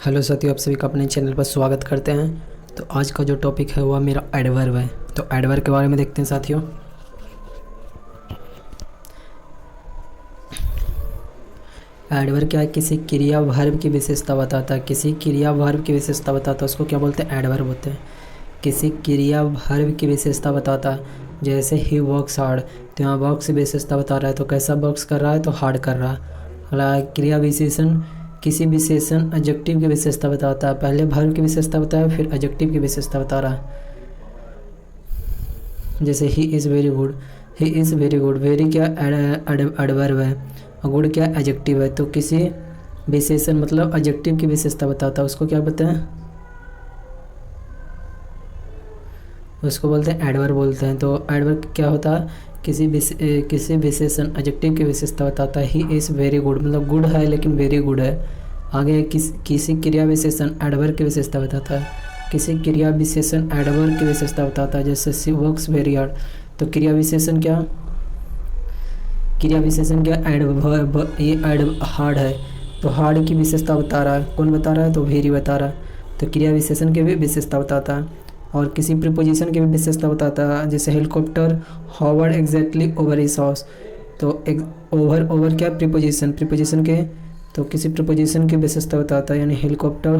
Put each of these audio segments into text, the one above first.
Hello साथियों, आप सभी का अपने चैनल पर स्वागत करते हैं। तो आज का जो टॉपिक है वह मेरा एडवर्ब है। तो एडवर्ब के बारे में देखते हैं साथियों। एडवर्ब क्या है? किसी क्रिया वर्ब की विशेषता बताता है। किसी क्रिया वर्ब की विशेषता बताता है उसको क्या बोलते हैं? एडवर्ब बोलते हैं। किसी क्रिया वर्ब की विशेषता बताता है, जैसे ही वर्क्स हार्ड, तो यहाँ वर्क से विशेषता बता रहा है, तो कैसा वर्क्स कर रहा है? तो हार्ड कर रहा है। अगला क्रिया विशेषण, किसी विशेषण एडजेक्टिव की विशेषता बताता है। पहले वर्ब की विशेषता बताया, फिर एडजेक्टिव की विशेषता बता रहा है। जैसे he is very good, he is very good, very क्या एडवर्ब है और गुड क्या एडजेक्टिव है। तो किसी विशेषण मतलब एडजेक्टिव की विशेषता बताता है उसको क्या बताएं? उसको बोलते हैं एडवर्ब बोलते हैं। तो एडवर्ब क्या होता है? किसी विशेषण एडजेक्टिव की विशेषता बताता है। ही इज़ वेरी गुड मतलब गुड है लेकिन वेरी गुड है। आगे किसी क्रिया विशेषण एडवर्ब की विशेषता बताता है। किसी क्रिया विशेषण एडवर्ब की विशेषता बताता है, जैसे शी वर्क्स वेरी हार्ड। तो क्रिया विशेषण क्या? एडवर्ब, ये एड हार्ड है तो हार्ड की विशेषता बता रहा है। कौन बता रहा है? तो वेरी बता रहा है। तो क्रिया विशेषण की भी विशेषता बताता है। और किसी प्रीपोजिशन की भी विशेषता बताता है, जैसे helicopter Howard exactly over his house. तो ओवर क्या प्रीपोजिशन के, तो किसी प्रीपोजिशन की विशेषता बताता है, यानी helicopter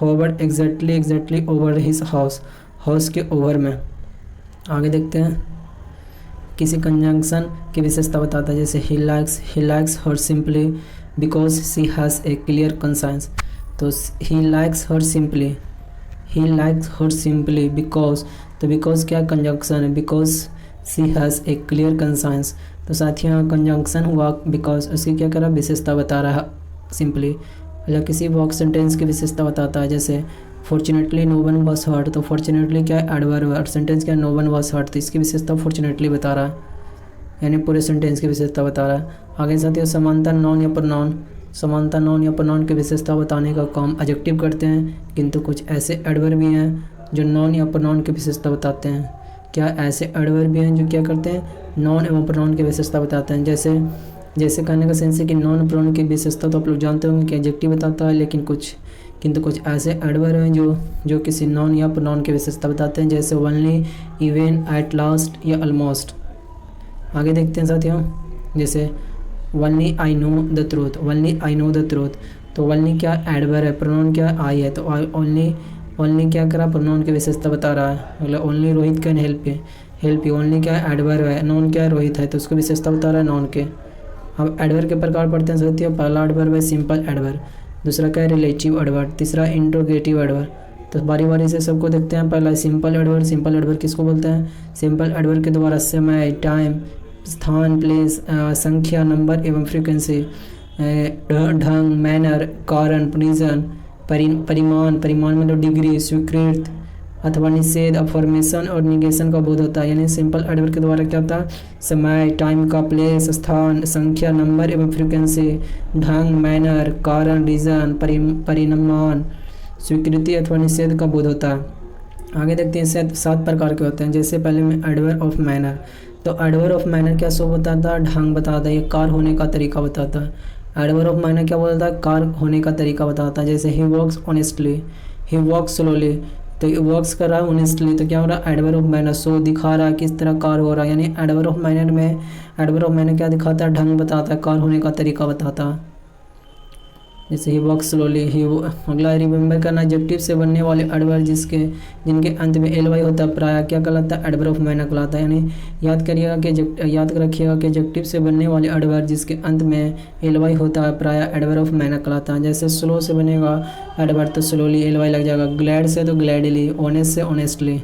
Howard exactly over his house के ओवर में। आगे देखते हैं। किसी कंजंक्शन की विशेषता बताता है, जैसे he likes her simply because she has a clear conscience. तो he likes her simply because, तो बिकॉज क्या कंजंक्शन है? Because she has a clear conscience. तो साथ ही यहाँ कंजंक्शन हुआ बिकॉज, उसकी क्या कर रहा है? विशेषता बता रहा है सिंपली। मतलब किसी वर्क सेंटेंस की विशेषता बताता है, जैसे fortunately no one was hurt. तो फॉर्चुनेटली क्या है? एडवर्ब है और सेंटेंस क्या है? No one was hurt. तो इसकी विशेषता फॉर्चुनेटली बता रहा है, यानी पूरे सेंटेंस की विशेषता बता रहा है। आगे साथियों, समानता नाउन या प्रोनाउन की विशेषता बताने का काम एडजेक्टिव करते हैं, किंतु कुछ ऐसे एडवर्ब भी हैं जो नाउन या प्रोनाउन की विशेषता बताते हैं। क्या ऐसे एडवर्ब भी हैं जो क्या करते हैं? नाउन एवं प्रोनाउन की विशेषता बताते हैं। जैसे कहने का सेंस है कि नाउन प्रोनाउन की विशेषता तो आप लोग जानते होंगे कि एडजेक्टिव बताता है, किंतु कुछ ऐसे एडवर्ब हैं जो किसी नाउन या प्रोनाउन की विशेषता बताते हैं, जैसे ओनली, इवन, एट लास्ट या ऑलमोस्ट। आगे देखते हैं साथियों, जैसे only I know the truth. तो ओनली क्या एडवर्ब है, प्रोनाउन क्या आई है। तो ओनली क्या करा? प्रोनाउन की विशेषता बता रहा है। मतलब only Rohit can help you, only क्या एडवर्ब है, नाउन क्या रोहित है, तो उसको विशेषता बता रहा है नाउन के। अब एडवर्ब के प्रकार पढ़ते हैं साथियों। पहला एडवर्ब है सिंपल एडवर्ब, दूसरा क्या है? रिलेटिव एडवर्ब, तीसरा इंट्रोगेटिव एडवर्ब। तो बारी बारी से सबको देखते हैं। पहला सिंपल एडवर्ब किसको बोलते हैं? सिंपल एडवर्ब के द्वारा समय, टाइम, स्थान, प्लेस, संख्या, नंबर एवं फ्रीक्वेंसी, ढंग, मैनर, कारण, रीजन, परिमाण मतलब डिग्री, स्वीकृत अथवा निषेध, अफर्मेशन और निगेशन का बोध होता है। यानी सिंपल एडवर्ब के द्वारा क्या होता है? समय, टाइम का, प्लेस, स्थान, संख्या, नंबर एवं फ्रीक्वेंसी, ढंग, मैनर, कारण, रीजन, परिमाण, स्वीकृति अथवा निषेध का बोध होता है। आगे देखते हैं 7 प्रकार के होते हैं। जैसे पहले में एडवर्ब ऑफ मैनर। तो एडवर्ब ऑफ मैनर क्या सो बताता है? ढंग बताता है, ये कार होने का तरीका बताता है। एडवर्ब ऑफ मैनर क्या बोलता है? कार होने का तरीका बताता है। जैसे he works honestly, he works slowly, तो ये वर्क्स कर रहा है ऑनेस्टली, तो क्या हो रहा है? एडवर्ब ऑफ मैनर सो दिखा रहा है किस तरह कार हो रहा है। यानी एडवर्ब ऑफ मैनर क्या दिखाता है? ढंग बताता है, कार होने का तरीका बताता है। जैसे ही वर्क स्लोली, अगला रिमेंबर करना, एडजेक्टिव से बनने वाले एडवर्ब जिनके अंत में एल वाई होता है प्राय क्या कहलाता है? एडवर्ब ऑफ मैनर कहलाता है। यानी याद रखिएगा कि एडजेक्टिव से बनने वाले एडवर्ब जिसके अंत में एल वाई होता है प्राय एडवर्ब ऑफ मैनर कहलाता है। जैसे स्लो से बनेगा एडवर्ब तो स्लोली एल वाई लग जाएगा, ग्लैड से तो ग्लैडली, ऑनेस्ट से ऑनेस्टली।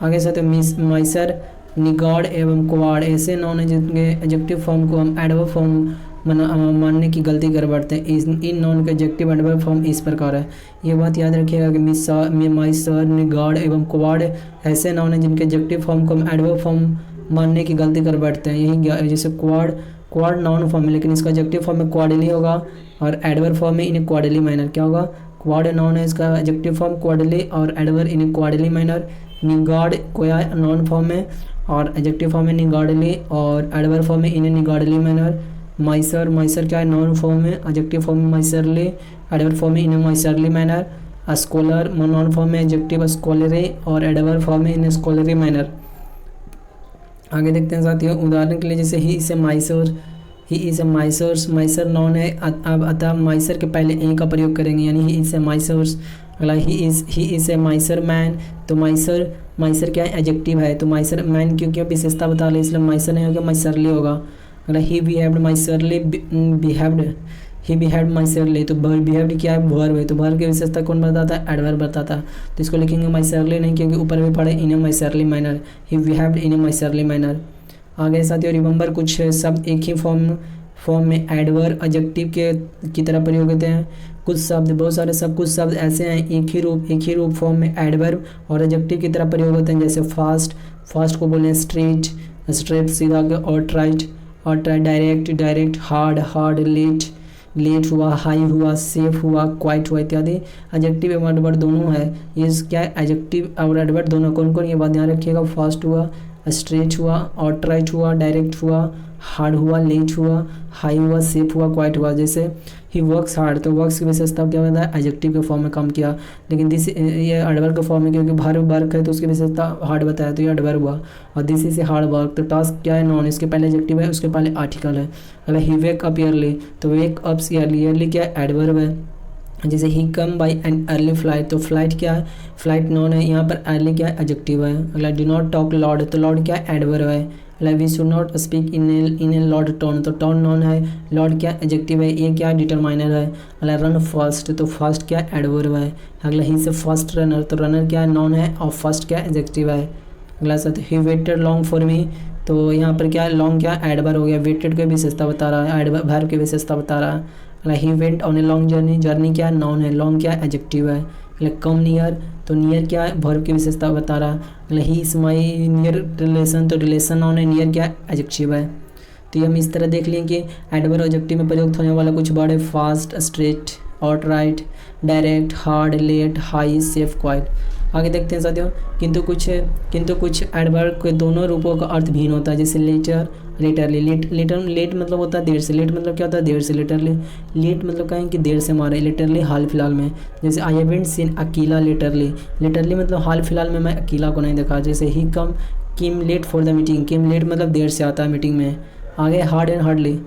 आगे से तो माइसर, निगाड़ एवं क्वाड ऐसे नाउन है जिनके एडजेक्टिव फॉर्म को हम एडवर्ब फॉर्म मानने की गलती कर बैठते हैं। इन नॉन के एडजेक्टिव एडवर्ब फॉर्म इस प्रकार है। ये बात याद रखिएगा कि माइसर, निगाड़ एवं क्वाड ऐसे नाउन हैं जिनके एडजेक्टिव फॉर्म को हम एडवर्ब फॉर्म मानने की गलती कर बैठते हैं। यही जैसे क्वाड नाउन फॉर्म है, लेकिन इसका एडजेक्टिव फॉर्म में क्वाडली होगा और एडवर्ब फॉर्म में इन क्वाडली मैनर। क्या होगा? क्वाड नाउन है, इसका एडजेक्टिव फॉर्म क्वाडली और एडवर्ब इन क्वाडली मैनर। निगाड़ कोया नाउन फॉर्म में और एडजेक्टिव फॉर्म में निगाड़ली और एडवर्ब फॉर्म में इन निगाड़ली मैनर। माइसर क्या है? नाउन फॉर्म में, एडजेक्टिव फॉर्म में माइसरली, एडवर्ब फॉर्म में इन ए माइसरली मैनर, स्कॉलर नाउन फॉर्म में एडजेक्टिव स्कॉलरी और एडवर्ब फॉर्म में इन ए स्कॉलरी मैनर। आगे देखते हैं साथियों, उदाहरण के लिए जैसे he is a miser, he is a misers, miser noun है, अब अतः माइसर के पहले ए का प्रयोग करेंगे, यानी ही इज ए माइसर्स। अगला ही इज ए माइसर मैन, तो माइसर क्या है, एडजेक्टिव है, तो माइसर मैन क्योंकि विशेषता बता रहे इसलिए माइसर नहीं होगा, माइसरली होगा। अगला ही बिहेव्ड माइसरली, ही बिहेव्ड माइसरली, तो बिहेव्ड क्या है, वर्ब है, तो वर्ब की विशेषता कौन बताता है, एडवर्ब बताता है, तो इसको लिखेंगे माइसरली नहीं क्योंकि ऊपर भी पढ़े इन ए माइसरली मैनर, ही बिहेव्ड इन ए माइसरली मैनर। आगे साथियों रिमेंबर कुछ शब्द एक ही फॉर्म में एडवर्ब एडजेक्टिव की तरह प्रयोग होते हैं। कुछ शब्द, बहुत सारे सब कुछ शब्द ऐसे हैं एक ही रूप फॉर्म में एडवर्ब और एडजेक्टिव की तरह प्रयोग होते हैं, जैसे फास्ट को बोलें स्ट्रेट सीधा, और ट्राइट डायरेक्ट, हार्ड लेट हुआ, हाई हुआ, सेफ हुआ, क्वाइट हुआ इत्यादि एडजेक्टिव एवं एडवर्ब दोनों है। ये क्या है, एडजेक्टिव और एडवर्ब दोनों कौन कौन, ये बात ध्यान रखिएगा। फास्ट हुआ, स्ट्रेच हुआ, और ट्राइट हुआ, डायरेक्ट हुआ, हार्ड हुआ, लेट हुआ, हाई हुआ, सेफ हुआ, क्वाइट हुआ। जैसे ही वर्क्स हार्ड, तो वर्क्स की विशेषता क्या होता है, एडजेक्टिव के फॉर्म में काम किया, लेकिन ये एडवर्ब के फॉर्म में क्योंकि वर्क है तो उसकी विशेषता हार्ड बताया तो ये एडवर्ब हुआ। और this is a hard work, तो टास्क क्या है, नॉन, इसके पहले एडजेक्टिव है, उसके पहले आर्टिकल है। अगर ही वेक अप ईयरली, तो वेक अप्स ईयरली क्या है, एडवर्ब है। जैसे he come by an early flight, तो फ्लाइट क्या है, फ्लाइट नॉन है, यहाँ पर अर्ली क्या है, एडजेक्टिव है। अगला डू नॉट टॉक लाउड, तो लाउड क्या है, एडवर्ब है। अगला we should not speak in a loud tone, तो टोन नॉन है, लाउड क्या एडजेक्टिव है, ये क्या डिटरमाइनर है। अगला रन फास्ट, तो फास्ट क्या एडवर्ब है। अगला ही से फास्ट रनर, तो रनर क्या नॉन है और फास्ट क्या एडजेक्टिव है। अगला साथ ही वेटेड लॉन्ग फॉर मी, तो यहाँ पर क्या लॉन्ग क्या एडवर्ब हो गया, वेटेड की विशेषता बता रहा है, एडवर्ब वर्ब की विशेषता बता रहा है। He went on a long journey क्या नॉन है, लॉन्ग क्या एडजेक्टिव है। कम नियर, तो नियर क्या है, वर्ब की विशेषता बता रहा है। He is my near relation, तो रिलेशन नॉन है, नियर क्या एडजेक्टिव है। तो ये हम इस तरह देख लें कि एडवर्ब एडजेक्टिव में प्रयुक्त होने वाला कुछ वर्ड है fast, straight, outright, direct, hard, late, high, safe, quite. आगे देखते हैं साथियों, किंतु कुछ एडवर्ब के दोनों रूपों का अर्थ भिन्न होता है, जैसे लेटरली, लेट मतलब होता है देर से, लेट मतलब क्या होता है, देर से। लेट मतलब कहें कि देर से मारे, लिटरली हाल फिलहाल में। जैसे आई हैवंट सीन अकेला लेटरली मतलब हाल फिलहाल में मैं अकेला को नहीं देखा। जैसे he came late for the meeting, came late मतलब देर से आता है मीटिंग में। आगे हार्ड एंड हार्डली,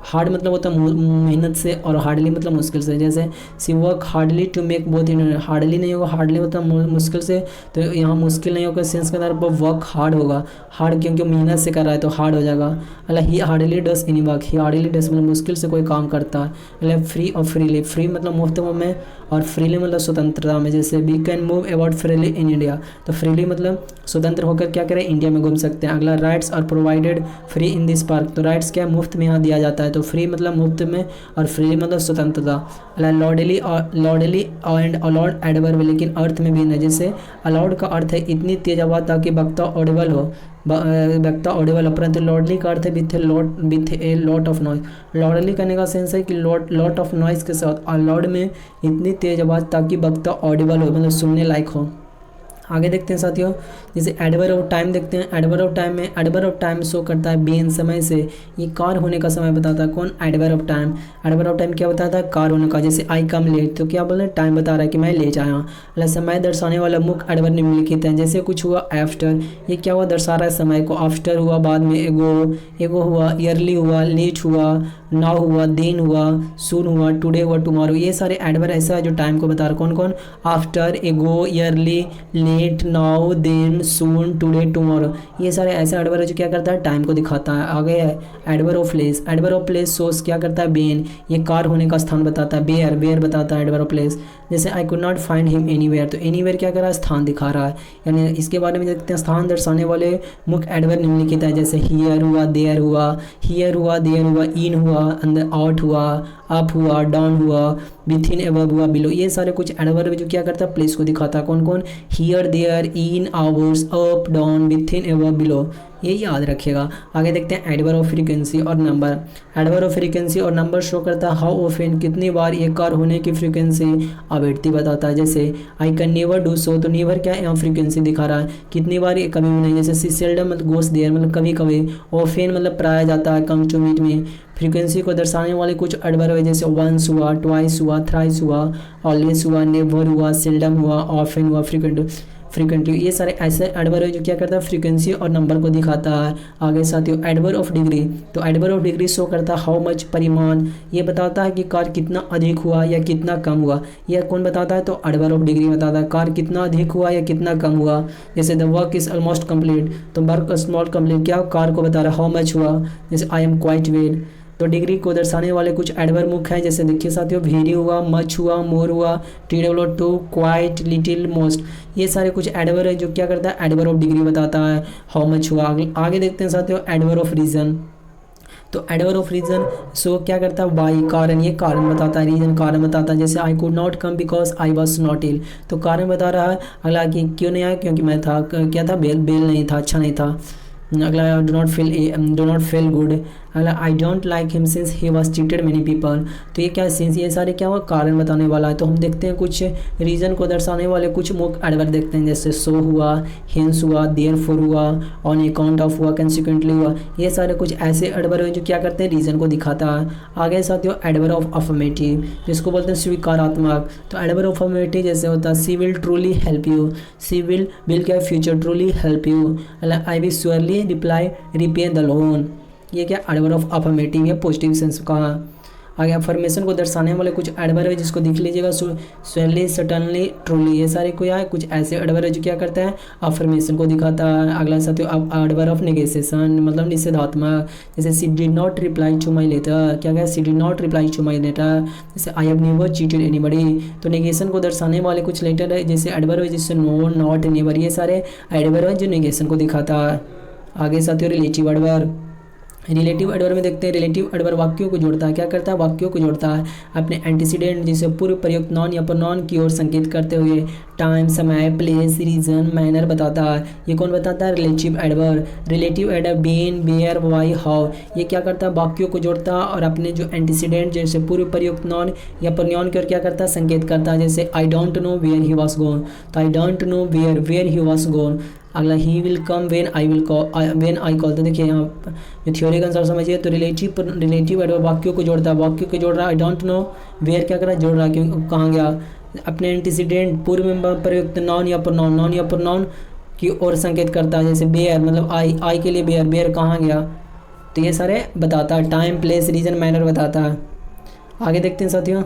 हार्ड मतलब होता है मेहनत से और हार्डली मतलब मुश्किल से। जैसे she work hardly to make both in, hardly नहीं होगा, हार्डली मतलब मुश्किल से, तो यहाँ मुश्किल नहीं होगा सेंस के आधार पर वर्क हार्ड होगा, हार्ड क्योंकि मेहनत से कर रहा है तो हार्ड हो जाएगा। अल्लाह he hardly does any work, he hardly does मतलब मुश्किल से कोई काम करता है। अल्लाह फ्री और फ्रीली, फ्री मतलब मुफ्त में और फ्रीली मतलब स्वतंत्रता में। जैसे we can move about freely in India, तो फ्रीली मतलब स्वतंत्र होकर क्या करें, इंडिया में घूम सकते हैं। अगला rides are provided free in this park, तो राइट्स क्या मुफ्त में यहाँ दिया जाता है, तो फ्री मतलब मुफ्त में और फ्री मतलब स्वतंत्रता। अल्लाह लॉर्डली एंड अलाउड एडवर्ब, लेकिन अर्थ में भिन्न है। जैसे अलाउड का अर्थ है इतनी तेज आवाज़ ताकि वक्ता ऑडिबल हो, परंतु लॉर्डली का अर्थ है with a lot of noise. Loudly करने का सेंस है कि लॉट ऑफ नॉइज के साथ, और लॉर्ड में इतनी तेज आवाज़ ताकि वक्ता ऑडिबल हो मतलब सुनने लायक हो। आगे देखते हैं साथियों, जैसे एडवर्ब ऑफ टाइम देखते हैं। एडवर्ब ऑफ टाइम शो करता है बीन समय से, ये कार होने का समय बताता है। कौन, adverb of time. Adverb of time क्या बताता है, कार होने का। जैसे आई कम लेट, तो क्या बोल रहे हैं, टाइम बता रहा है कि मैं लेट आया। मतलब समय दर्शाने वाला मुख्य एडवर्ब निम्नलिखित है। जैसे कुछ हुआ आफ्टर, ये क्या हुआ, दर्शा रहा है समय को। आफ्टर हुआ बाद में, एगो हुआ, ईयरली हुआ, लेट हुआ, नाउ हुआ, देन हुआ, सून हुआ, टुडे हुआ, टुमारो। ये सारे एडवर्ब ऐसा है जो टाइम को बता रहा है। कौन कौन, आफ्टर, एगो, ईयरली, लेट, नाउ, देन, सून, टुडे, टुमारो। ये सारे ऐसे एडवर्ब है जो क्या करता है, टाइम को दिखाता है। आगे है adverb of place. Adverb of place सोस क्या करता है, बेन, ये कार होने का स्थान बताता है। बेयर बताता है एडवर्ब ऑफ प्लेस। जैसे I could not find him anywhere, तो एनीवेयर क्या कर रहा है, स्थान दिखा रहा है। यानी इसके बारे में देखते हैं, स्थान दर्शाने वाले मुख्य एडवर्ब निम्नलिखित है। जैसे हियर हुआ, देयर हुआ, देयर हुआ, इन हुआ, अंदर, आउट हुआ, अप हुआ, डाउन हुआ, विथ इन, अबव हुआ, बिलो। ये सारे कुछ एडवर्ब जो क्या करता है, प्लेस को दिखाता है। कौन कौन, here, there, in, ours, up, down, within, above, below. ये याद रखिएगा। आगे देखते हैं एडवर्ब ऑफ फ्रीक्वेंसी और नंबर। एडवर्ब ऑफ फ्रीक्वेंसी और नंबर शो करता है हाउ ऑफन, कितनी बार एक कार होने की फ्रीक्वेंसी आवृत्ति बताता है। जैसे I can never do so, तो नेवर क्या है यहाँ फ्रीक्वेंसी दिखा रहा है, कितनी बार ये कभी भी नहीं। जैसे सी सेल्डम मतलब गोस देयर मतलब कभी कभी, ऑफन मतलब प्राय जाता है, कम टू मीट में। फ्रीक्वेंसी को दर्शाने वाले कुछ एडवर्ब है जैसे वंस हुआ, ट्वाइस हुआ, थ्राइस हुआ, ऑलवेज हुआ, नेवर हुआ, सेल्डम हुआ, ऑफन हुआ, फ्रीक्वेंटली। ये सारे ऐसे एडवर्ब है जो क्या करता है फ्रीक्वेंसी और नंबर को दिखाता है। आगे साथियों एडवर्ब ऑफ डिग्री, तो एडवर्ब ऑफ डिग्री शो करता है हाउ मच, परिमाण, ये बताता है कि कार कितना अधिक हुआ या कितना कम हुआ। यह कौन बताता है, तो एडवर्ब ऑफ डिग्री बताता है कार कितना अधिक हुआ या कितना कम हुआ। जैसे the work is almost complete, तो वर्क नॉट कंप्लीट क्या कार को बता रहा है हाउ मच हुआ। जैसे आई एम क्वाइट वेल। तो डिग्री को दर्शाने वाले कुछ एडवर्ब मुख्य हैं जैसे देखिए साथियों वेरी हुआ, मच हुआ, मोर हुआ, TW2, क्वाइट, लिटिल, मोस्ट। ये सारे कुछ एडवर्ब है जो क्या करता है एडवर्ब ऑफ डिग्री बताता है हाउ मच हुआ। आगे देखते हैं साथियों एडवर्ब ऑफ रीजन। तो एडवर्ब ऑफ रीजन सो क्या करता है वाई, कारण, ये कारण बताता है, रीजन कारण बताता है। जैसे I could not come because I was not ill, तो कारण बता रहा है अगला कि क्यों नहीं आया, क्योंकि मैं था क्या था बेल नहीं था, अच्छा नहीं था। अगला डो नॉट फील गुड। अगला I don't like him since he was cheated many people. तो ये क्या सिंस, ये सारे क्या हुआ कारण बताने वाला है। तो हम देखते हैं कुछ रीजन को दर्शाने वाले कुछ मुख्य एडवर्ब देखते हैं जैसे सो हुआ, हिंस हुआ, देयरफॉर हुआ, ऑन अकाउंट ऑफ हुआ, कंसिक्वेंटली हुआ। ये सारे कुछ ऐसे एडवर्ब हैं जो क्या करते हैं रीजन को दिखाता है। आगे साथियों एडवर्ब ऑफ अफर्मेटिव जिसको बोलते हैं स्वीकारात्मक। तो एडवर्ब ऑफ अफर्मेटिव जैसे होता है she will truly help you, she will क्या future truly help you. I will surely reply repay the loan. ये क्या एडवर्ब ऑफ अफर्मेटिव है पॉजिटिव सेंस का। आगे अफर्मेशन को दर्शाने वाले कुछ एडवर्ब है जिसको देख लीजिएगा श्योरली, सर्टेनली, ट्रूली। ये सारे को है कुछ ऐसे एडवर्ब है जो क्या करता है अफर्मेशन को दिखाता है। अगला साथियों एडवर्ब ऑफ नेगेशन मतलब निषेधात्मक। जैसे she did not reply to my letter, क्या क्या she did not reply to my letter. जैसे I have never cheated anybody. तो नेगेशन को दर्शाने वाले कुछ लेटर है जैसे एडवर्ब है जिससे नो, नॉट, नेवर। ये सारे एडवर्ब है जो नेगेशन को दिखाता है। आगे साथियों रिलेटिव एडवर्ब। रिलेटिव एडवर्ब में देखते हैं रिलेटिव एडवर्ब वाक्यों को जोड़ता है, क्या करता है वाक्यों को जोड़ता है अपने एंटीसीडेंट जिसे पूर्व प्रयुक्त नॉन या प्रोनाउन की ओर संकेत करते हुए टाइम, समय, प्लेस, रीजन, मैनर बताता है। ये कौन बताता है relative adverb. Relative adverb when, where, why, how. ये क्या करता है वाक्यों को जोड़ता है और अपने जो एंटीसीडेंट जैसे पूर्व प्रयुक्त नॉन या प्रोनाउन की ओर क्या करता है संकेत करता है। जैसे I don't know where he was gone, तो I don't know where he was gone. अगला he will come when I call. तो देखिए यहाँ जो थ्योरी का आंसर समझिए तो रिलेटिव एडवर्ब वाक्यों को जोड़ता है, वाक्यों को जोड़ रहा है। आई डोंट नो वेयर क्या कर रहा है जोड़ रहा है, क्यों कहाँ गया अपने एंटीसीडेंट पूर्व में प्रयुक्त नॉन या प्रोनाउन की ओर संकेत करता है। जैसे बेयर मतलब आई के लिए बेयर कहाँ गया। तो ये सारे बताता है टाइम, प्लेस, रीजन, मैनर बताता है। आगे देखते हैं साथियों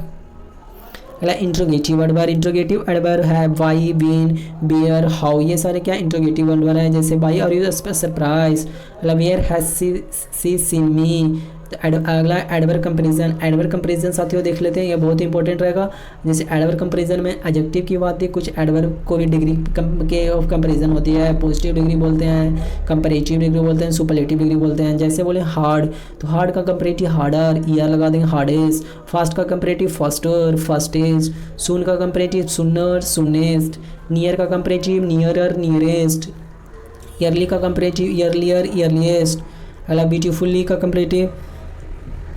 अगला इंट्रोगेटिव एडवर्ब। इंट्रोगेटिव एडवर्ब है वाई, व्हेन, वेयर, हाउ। ये सारे क्या इंट्रोगेटिव एडवर्ब है। जैसे वाई आर यू सरप्राइज, मतलब where has she seen me. अगला एडवर्ब कंपैरिजन। एडवर्ब कंपैरिजन साथियों देख लेते हैं, ये बहुत इंपॉर्टेंट रहेगा। जैसे एडवर्ब कंपैरिजन में एडजेक्टिव की बात है, कुछ एडवर्ब को भी डिग्री के ऑफ कंपैरिजन होती है। पॉजिटिव डिग्री बोलते हैं, कंपैरेटिव डिग्री बोलते हैं, सुपरलेटिव डिग्री बोलते हैं। जैसे बोले हार्ड, तो हार्ड का कंपैरेटिव हार्डर, ईयर लगा देंगे हार्डेस्ट। फास्ट का कंपैरेटिव फास्टर, फास्टेस्ट। सून का कंपैरेटिव सुनर, सुनेस्ट। नियर का कंपैरेटिव नियरर, नियरेस्ट। ईयरली का कंपैरेटिव ईयरलियर, ईयरलीस्ट। अगला ब्यूटीफुली का कंपैरेटिव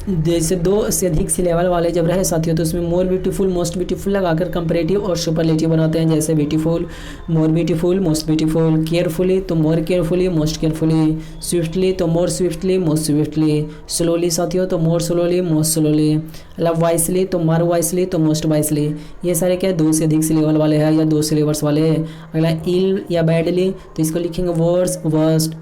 जैसे दो से अधिक से लेवल वाले जब रहे साथियों तो उसमें मोर ब्यूटीफुल, मोस्ट ब्यूटीफुल लगाकर कंपैरेटिव और सुपरलेटिव बनाते हैं। जैसे beautiful, more beautiful, most beautiful. Carefully तो मोर केयरफुली, मोस्ट केयरफुली। स्विफ्टली तो मोर स्विफ्टली, मोस्ट स्विफ्टली। स्लोली साथियों तो मोर स्लोली, मोस्ट स्लोली। मतलब वाइसली तो मोर वाइसली तो मोस्ट वाइसली। ये सारे क्या दो से अधिक से लेवल वाले हैं या दो सिलेबस वाले हैं। अगला इल या बैडली तो इसको लिखेंगे वर्स, वर्स्ट,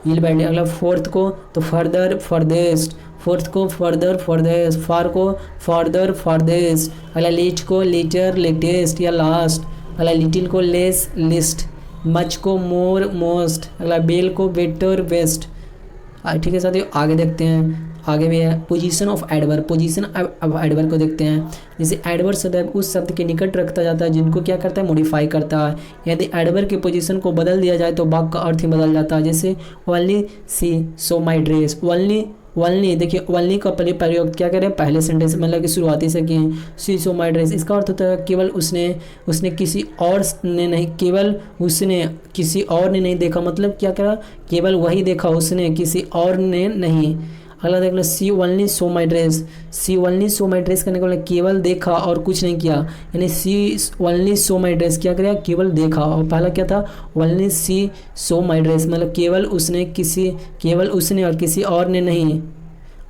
इल बैडली। अगला फोर्थ को तो फर्दर, फर्देस्ट। फोर्थ को फर्दर, फर्देस्ट। फार को फर्दर, फारदेस्ट। अगला लेट को लेटर, लेटेस्ट या लास्ट। अगला लिटिल को लेस, लिस्ट। मच को मोर, मोस्ट। अगला बेल को बेटर, बेस्ट। ठीक है साथियों आगे देखते हैं। आगे भी है position of adverb. Position of adverb को देखते हैं। जैसे एडवर्ब सदैव उस शब्द के निकट रखता जाता है जिनको क्या करता है मॉडिफाई करता है। यदि एडवर्ब के पोजीशन को बदल दिया जाए तो वाक्य का अर्थ ही बदल जाता है। जैसे only she saw my dress, only only, देखिए ओनली का प्रयोग क्या करें, पहले सेंटेंस मतलब कि शुरुआती से किए। शी सो माई ड्रेस, इसका अर्थ होता है केवल उसने किसी और ने नहीं, केवल उसने किसी और ने नहीं देखा, मतलब क्या करा, केवल वही देखा उसने, किसी और ने नहीं। अगला देख लो, she only saw my dress, she only saw my dress करने का मतलब केवल देखा और कुछ नहीं किया, यानी सी ओनली सो माई ड्रेस क्या किया, केवल देखा। और पहला क्या था, only she saw my dress मतलब केवल उसने और किसी और ने नहीं।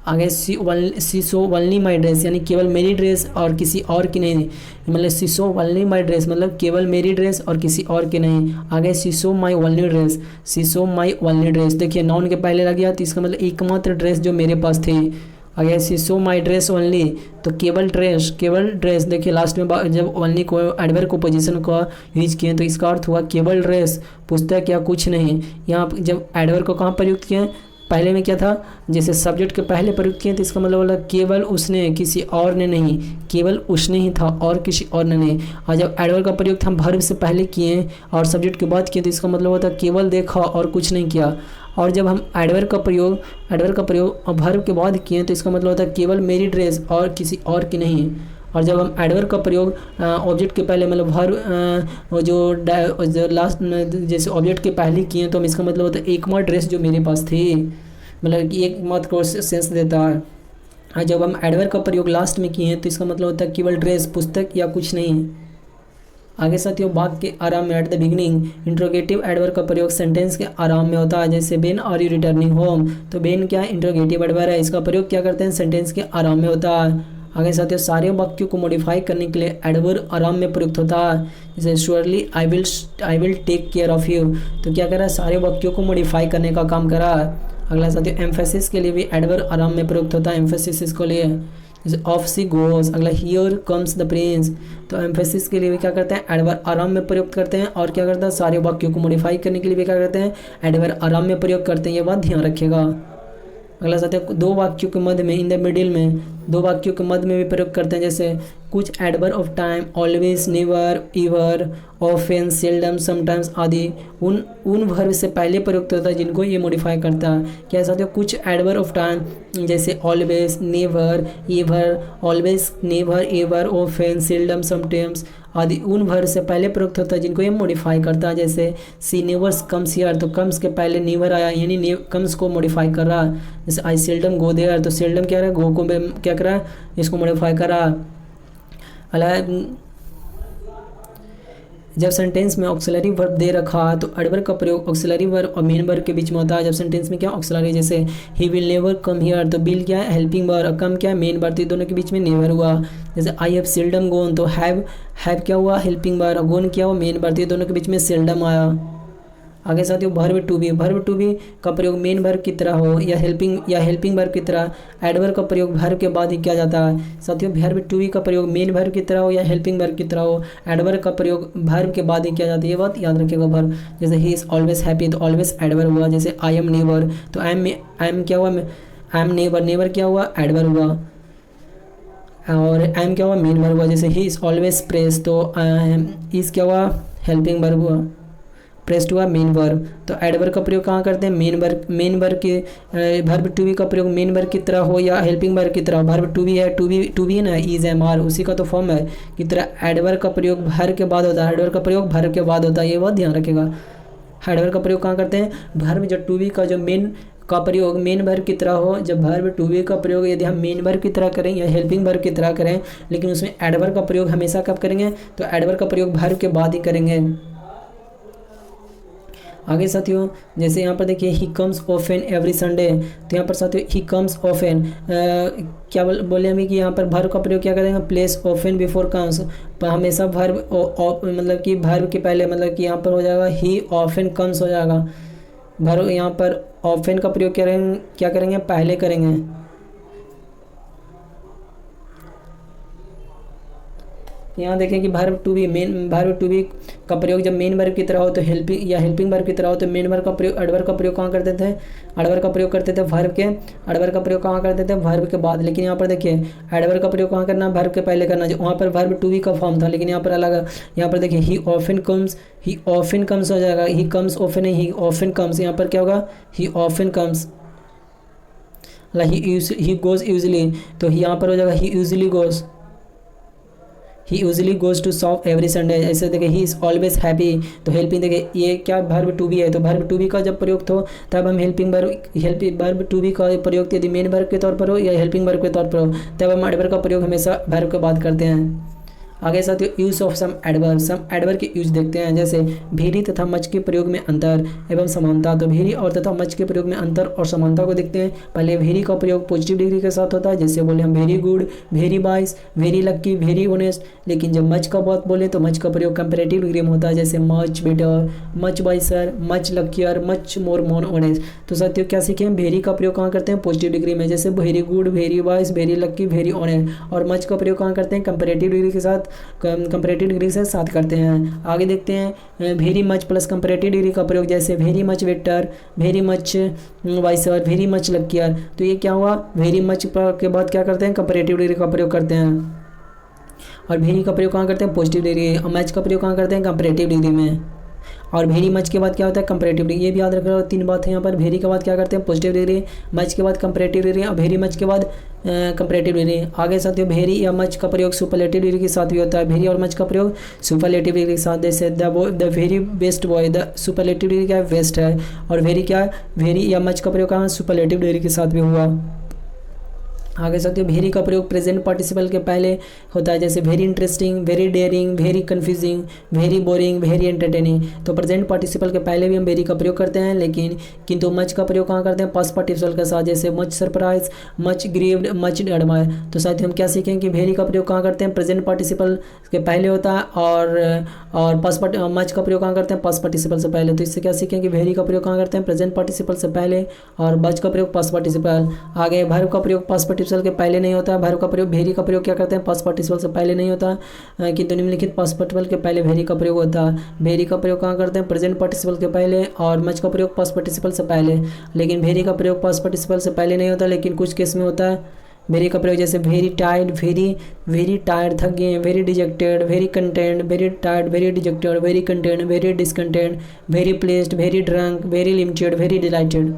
आगे she so only my dress यानी केवल मेरी ड्रेस और किसी और की नहीं, मतलब सी सो ओनली माई ड्रेस मतलब केवल मेरी ड्रेस और किसी और की नहीं। आगे she saw my only dress, she saw my only dress, देखिए नाउन के पहले लग गया तो इसका मतलब एकमात्र ड्रेस जो मेरे पास थी। आगे she saw my dress only, तो केवल ड्रेस, देखिए लास्ट में जब ओनली को एडवर्ब को पोजीशन का यूज किए तो इसका अर्थ हुआ केवल ड्रेस, पुस्तक या कुछ नहीं। यहाँ जब एडवर्ब को कहाँ प्रयुक्त किए, पहले में क्या था, जैसे सब्जेक्ट के पहले प्रयुक्त किए तो इसका मतलब बोला केवल उसने, किसी और ने नहीं, केवल उसने ही था और किसी और ने नहीं। और जब एडवर्ब का प्रयोग हम वर्ब से पहले किए और सब्जेक्ट के बाद किए तो इसका मतलब होता केवल देखा और कुछ नहीं किया। और जब हम एडवर्ब का प्रयोग वर्ब के बाद किए तो इसका मतलब होता है केवल मेरी ड्रेस और किसी और की नहीं। और जब हम एडवर्ब का प्रयोग ऑब्जेक्ट के पहले मतलब वर्ब जो लास्ट जैसे ऑब्जेक्ट के पहले किए तो हम इसका मतलब होता है एकमात्र ड्रेस जो मेरे पास थी, मतलब कि एकमात्र को सेंस देता है। और जब हम एडवर्ब का प्रयोग लास्ट में किए तो इसका मतलब होता है केवल ड्रेस, पुस्तक या कुछ नहीं। आगे साथियों वाक्य के आराम में, at the beginning interrogative adverb का प्रयोग सेंटेंस के आराम में होता है, जैसे when are you returning home, तो व्हेन क्या इंट्रोगेटिव एडवर्ब है, इसका प्रयोग क्या करते हैं, सेंटेंस के आराम में होता है। आगे साथियों सारे वाक्यों को मॉडिफाई करने के लिए एडवर्ब आराम में प्रयुक्त होता है, जैसे surely I will take care of you, तो क्या कर रहा है, सारे वाक्यों को मॉडिफाई करने का काम कर रहा है। अगला साथियों एम्फेसिस के लिए भी एडवर्ब आराम में प्रयुक्त होता है, एम्फेसिस इसको लिए, जैसे ऑफ सी गोज। अगला हियर कम्स द प्रिंस, तो एम्फेसिस के लिए भी क्या करते हैं, एडवर्ब आराम में प्रयोग करते हैं। और क्या करते हैं, सारे वाक्यों को मॉडिफाई करने के लिए भी क्या करते हैं, एडवर्ब आराम में प्रयोग करते हैं, ये बात ध्यान रखिएगा। अगला साथियों दो वाक्यों के मध्य में, इन द मिडिल में, दो वाक्यों के मध्य में भी प्रयोग करते हैं, जैसे कुछ adverb of time, always, never, ever, often, seldom, sometimes आदि उन वर्ब से पहले प्रयुक्त होता है जिनको ये मॉडिफाई करता है। क्या साथियों, कुछ एडवर्ब ऑफ टाइम जैसे always, never, ever, always, never, ever, often, seldom, sometimes आदि उन वर्ब से पहले प्रयुक्त होता है जिनको ये मॉडिफाई करता है, जैसे सी नेवर्स कम्स हियर, तो कम्स के पहले नेवर आया यानी कम्स को मॉडिफाई कर रहा है। जैसे आई सेल्डम गो देयर, तो सेल्डम क्या रहा है, गो को क्या कर रहा है, इसको मॉडिफाई कर रहा है। जब सेंटेंस में ऑक्सिलरी वर्ब दे रखा है तो एडवर्ब का प्रयोग ऑक्सिलरी वर्ब और मेन वर्ब के बीच में होता है। जब सेंटेंस में क्या ऑक्सिलरी, जैसे he will never come here, तो बिल क्या है, हेल्पिंग वर्ब, और कम क्या है, मेन वर्ब, तो दोनों के बीच में नेवर हुआ। जैसे आई हैव सेल्डम गोन, तो हैव क्या हुआ, हेल्पिंग वर्ब, और गोन क्या हुआ, मेन वर्ब, तो दोनों के बीच में सेल्डम आया। आगे साथियों वर्ब टू बी का प्रयोग मेन वर्ब की तरह हो या हेल्पिंग वर्ब की तरह, एडवर्ब का प्रयोग वर्ब के बाद ही किया जाता है। साथियों वर्ब टू बी का प्रयोग मेन वर्ब की तरह हो या हेल्पिंग वर्ब की तरह हो, एडवर्ब का प्रयोग वर्ब के बाद ही किया जाता है, ये बात याद रखिएगा। वर्ब जैसे ही इज ऑलवेज हैप्पी, तो ऑलवेज एडवर्ब हुआ। जैसे आई एम नेवर, तो आई एम क्या हुआ, आई एम नेवर क्या हुआ, एडवर्ब हुआ। और आई एम क्या हुआ, मेन वर्ब हुआ। जैसे ही इज ऑलवेज प्रेस, तो इज क्या हुआ, हेल्पिंग वर्ब हुआ, प्रेस्ड हुआ मेन वर्ब। तो एडवर्ब का प्रयोग कहाँ करते हैं, मेन वर्ब के, वर्ब टू बी का प्रयोग मेन वर्ब की तरह हो या हेल्पिंग वर्ब की तरह। वर्ब टू बी है, टू बी है ना, इज एम आर, उसी का तो फॉर्म है की तरह एडवर्ब का प्रयोग वर्ब के बाद होता है, एडवर्ब का प्रयोग वर्ब के बाद होता है, ये बात ध्यान रखिएगा। एडवर्ब का प्रयोग कहाँ करते हैं, वर्ब जो टू बी का जो मेन का प्रयोग मेन वर्ब की तरह हो। जब वर्ब टू बी का प्रयोग यदि हम मेन वर्ब की तरह करें या हेल्पिंग वर्ब की तरह करें, लेकिन उसमें एडवर्ब का प्रयोग हमेशा कब करेंगे, तो एडवर्ब का प्रयोग वर्ब के बाद ही करेंगे। आगे साथियों जैसे यहाँ पर देखिए he comes often every Sunday, तो यहाँ पर साथियों ही कम्स ऑफन क्या बोले हमें कि यहाँ पर वर्ब का प्रयोग क्या करेंगे, प्लेस ऑफन बिफोर कम्स, हमेशा वर्ब मतलब कि वर्ब के पहले, मतलब कि यहाँ पर हो जाएगा ही ऑफन कम्स हो जाएगा। वर्ब यहाँ पर ऑफन का प्रयोग क्या करेंगे, पहले करेंगे। यहाँ देखें कि वर्ब टू बी का प्रयोग जब मेन वर्ब की तरह हो तो हेल्पिंग वर्ब की तरह हो तो मेन वर्ब का प्रयोग, एडवर्ब का प्रयोग कहाँ करते थे, एडवर्ब का प्रयोग करते थे वर्ब के, एडवर्ब का प्रयोग कहाँ करते थे, वर्ब के बाद। लेकिन यहाँ पर देखिए एडवर्ब का प्रयोग कहाँ करना, वर्ब के पहले करना, जो वहाँ पर वर्ब टू बी का फॉर्म था, लेकिन यहाँ पर अलग है। यहाँ पर देखिए ही ऑफन कम्स हो जाएगा, ही कम्स ऑफन है, ही ऑफन कम्स, यहाँ पर क्या होगा, he often comes. He goes usually, तो यहाँ पर हो जाएगा he usually goes to shop every Sunday. ऐसे देखिए ही इज़ ऑलवेज हैप्पी, तो हेल्पिंग देखिए ये क्या वर्ब टू बी है, तो वर्ब टू बी का जब प्रयोग हो तब हम हेल्पिंग वर्ब टू बी का प्रयोग यदि मेन वर्ब के तौर पर हो या हेल्पिंग वर्ब के तौर पर हो तब हम एडवर्ब का प्रयोग हमेशा वर्ब के बाद करते हैं। आगे साथियों यूज़ ऑफ सम एडवर्ब के यूज देखते हैं, जैसे भेरी तथा मच के प्रयोग में अंतर एवं समानता। तो भेरी और तथा मच के प्रयोग में अंतर और समानता को देखते हैं। पहले भेरी का प्रयोग पॉजिटिव डिग्री के साथ होता है, जैसे बोले हम very good, very vice, very लक्की, वेरी ऑनेस्ट। लेकिन जब मच का बात बोले तो मच का प्रयोग कंपेरेटिव डिग्री में होता है, जैसे much better, much wiser, much luckier, much more honest. तो साथियों क्या सीखे हम, भेरी का प्रयोग कहाँ करते हैं, पॉजिटिव डिग्री में, जैसे very good, very vice, very लक्की, वेरी ऑनेस्ट। और मच का प्रयोग कहाँ करते हैं, कंपेरेटिव डिग्री के साथ, कंपेरेटिव डिग्री से साथ करते हैं। आगे देखते हैं very much plus comparative degree का प्रयोग, जैसे very much better, very much wiser, very much luckier. तो ये क्या हुआ, वेरी मच के बाद क्या करते हैं, कंपेरेटिव डिग्री का प्रयोग करते हैं। और वेरी का प्रयोग कहाँ करते हैं, पॉजिटिव डिग्री। और मच का प्रयोग कहाँ करते हैं, कंपेरेटिव डिग्री में। और वेरी मच के बाद क्या होता है, कंपेरेटिव डिग्री। ये भी याद रखना, तीन बात है यहाँ पर। वेरी के बाद क्या करते हैं, पॉजिटिव डिग्री, मच के बाद कंपेरेटिव डिग्री, और वेरी मच के बाद कंपेरेटिव डिग्री। आगे साथियों वेरी या मच का प्रयोग सुपरलेटिव डिग्री के साथ भी होता है। वेरी और मच का प्रयोग सुपरलेटिव डिग्री के साथ, जैसे the very best boy, the superlative degree क्या है, बेस्ट है। और वेरी क्या है, वेरी या मच का प्रयोग कहाँ सुपरलेटिव डिग्री के साथ भी हुआ। आगे साथियों वेरी का प्रयोग प्रेजेंट पार्टिसिपल के पहले होता है, जैसे very interesting, very dairying, very confusing, very boring, very entertaining. तो प्रेजेंट पार्टिसिपल के पहले भी हम वेरी का प्रयोग करते हैं, लेकिन किंतु मच का प्रयोग कहाँ करते हैं, पास्ट पार्टिसिपल के साथ, जैसे much surprise, much grieved, much admire. तो साथियों हम क्या सीखेंगे कि वेरी का प्रयोग कहाँ करते हैं, प्रेजेंट पार्टिसिपल के पहले होता है, और मच का प्रयोग कहाँ करते हैं, पास्ट पार्टिसिपल से पहले। तो इससे क्या सीखेंगे कि वेरी का प्रयोग कहाँ करते हैं, प्रेजेंट पार्टिसिपल से पहले, और मच का प्रयोग पास्ट पार्टिसिपल। आगे वर्ब का प्रयोग पास्ट पार्टिसिपल के पहले नहीं होता। वर्ब का प्रयोग वेरी का प्रयोग क्या करते हैं, पास्ट पार्टिसिपल से पहले नहीं होता, किंतु निम्नलिखित पास्ट पार्टिसिपल के पहले वेरी का प्रयोग होता है। वेरी का प्रयोग कहाँ करते हैं, प्रेजेंट पार्टिसिपल के पहले, और मच का प्रयोग पास्ट पार्टिसिपल से पहले। लेकिन वेरी का प्रयोग पास्ट पार्टिसिपल से पहले नहीं होता, लेकिन कुछ केस में होता है वेरी का प्रयोग, जैसे वेरी टायर्ड, वेरी टायर्ड, थक गए, very dejected, very content, very tired, very dejected, very content, very discontent, very placed, very drunk, very limited, very dilated.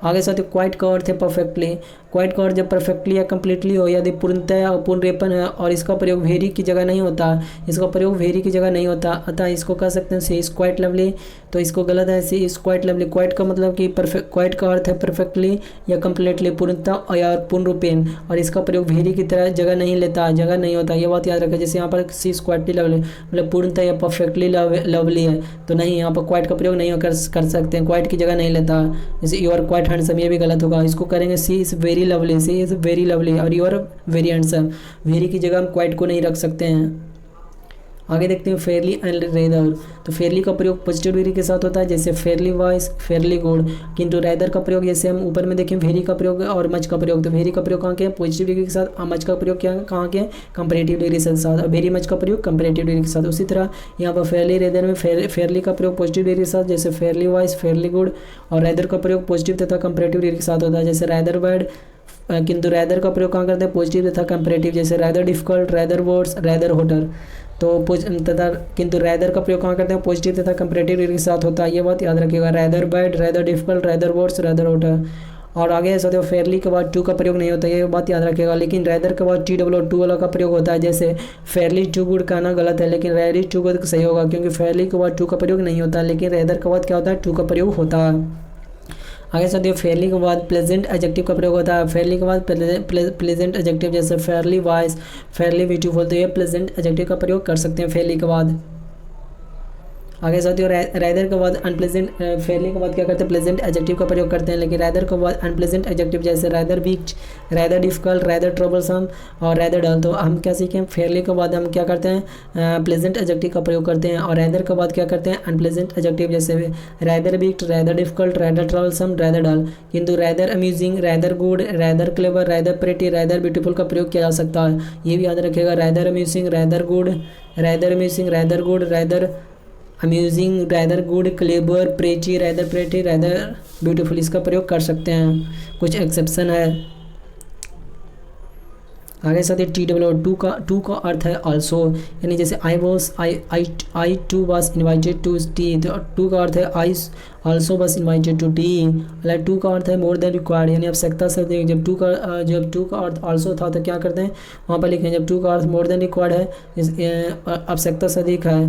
आगे साथियों क्वाइट का अर्थ है परफेक्टली। क्वाइट का अर्थ जब परफेक्टली या कम्प्लीटली हो, यदि पूर्णतः और पूर्णरेपन है, और इसका प्रयोग वेरी की जगह नहीं होता, इसका प्रयोग वेरी की जगह नहीं होता, अतः इसको कह सकते हैं सी इज क्वाइट लवली। तो इसको गलत है, सी इज क्वाइट लवली। क्वाइट का मतलब कि परफेक्ट, क्वाइट का अर्थ है परफेक्टली या कम्प्लीटली, पूर्णतः या पूर्णरूपेण, और इसका प्रयोग वेरी की तरह जगह नहीं लेता, जगह नहीं होता, ये बात याद रखें। जैसे यहाँ पर सी इज क्वाइटली लवली मतलब पूर्णतः या परफेक्टली लवली है, तो नहीं, यहाँ पर क्वाइट का प्रयोग नहीं कर सकते हैं, क्वाइट की जगह नहीं लेता। जैसे यू आर क्वाइट हैंडसम, ये भी गलत होगा, इसको करेंगे she is very lovely, she is very lovely, और you are very handsome. Very की जगह हम क्वाइट को नहीं रख सकते हैं। आगे देखते हैं फेयरली एंड रेदर। तो फेयरली का प्रयोग पॉजिटिव डिग्री के साथ होता है, जैसे फेयरली वाइस, फेयरली गुड। किंतु रेदर का प्रयोग, जैसे हम ऊपर में देखें वेरी का प्रयोग और मच का प्रयोग, तो वेरी का प्रयोग कहाँ के पॉजिटिव डिग्री के साथ, और मच का प्रयोग क्या कहाँ के कंपेरेटिव डिग्री के साथ, और वेरी मच का प्रयोग कंपेरेटिव डिग्री के साथ। उसी तरह यहाँ पर फेयरली रेदर में फेयरली का प्रयोग पॉजिटिव डिग्री के साथ, जैसे फेयरली वाइस, फेयरली गुड। और रेदर का प्रयोग पॉजिटिव तथा कंपेरेटिव डिग्री के साथ होता है, जैसे रेदर बैड। किंतु रेदर का प्रयोग कहाँ करते हैं, पॉजिटिव तथा कंपेरेटिव, जैसे rather difficult, rather worse, rather hotter. तो तथा किंतु रेदर का प्रयोग कहाँ करते हैं, पॉजिटिव तथा कंपेरेटिव डिग्री के साथ होता है, ये बात याद रखिएगा। Rather bad, rather difficult, rather worse, rather hotter. और आगे ऐसा तो फेयरली के बाद टू का प्रयोग नहीं होता, ये बात याद रखिएगा। लेकिन रेदर के बाद TOO वाला का प्रयोग होता है, जैसे फेयरली टू गुड कहना गलत है, लेकिन रेयरली टू गुड सही होगा, क्योंकि फेयरली के बाद टू का प्रयोग नहीं होता, लेकिन रेदर के बाद क्या होता है, टू का प्रयोग होता है। आगे साथियों फेयरली के बाद प्लेजेंट एडजेक्टिव का प्रयोग होता है। फेयरली के बाद प्लेजेंट एडजेक्टिव, जैसे फेयरली वाइस, फेयरली ब्यूटीफुल, तो ये प्लेजेंट एडजेक्टिव का प्रयोग कर सकते हैं फेयरली के बाद। आगे साथियों रैदर के बाद अनप्लेजेंट, फेयरली के बाद क्या करते हैं, प्लेजेंट एडजेक्टिव का प्रयोग करते हैं, लेकिन रैदर के बाद अनप्लेजेंट एडजेक्टिव, जैसे rather weak, rather difficult, rather troublesome और रैदर डल। तो हम क्या सीखें, फेयरली के बाद हम क्या करते हैं, प्लेजेंट एडजेक्टिव का प्रयोग करते हैं, और रैदर के बाद क्या करते हैं, अनप्लेजेंट एडजेक्टिव, जैसे rather weak, rather difficult, rather troublesome, rather dull. किंतु rather amusing, rather good, rather clever, rather pretty, rather beautiful का प्रयोग किया जा सकता है, ये भी याद रखिएगा। Rather amusing, rather good, rather amusing, rather good, rather amusing, rather good, clever, pretty, rather pretty, rather beautiful, इसका प्रयोग कर सकते हैं, कुछ एक्सेप्शन है। आगे साथ ही टू का अर्थ है ऑल्सो, यानी जैसे I too was invited to tea, तो टू का अर्थ है I also was invited to tea. Like too का अर्थ है मोर देन रिक्वायर्ड, यानी आवश्यकता से अधिक। जब टू का अर्थ ऑल्सो था तो क्या करते हैं वहाँ पर लिखें, जब टू का अर्थ मोर देन रिक्वायर्ड है, आवश्यकता से अधिक है।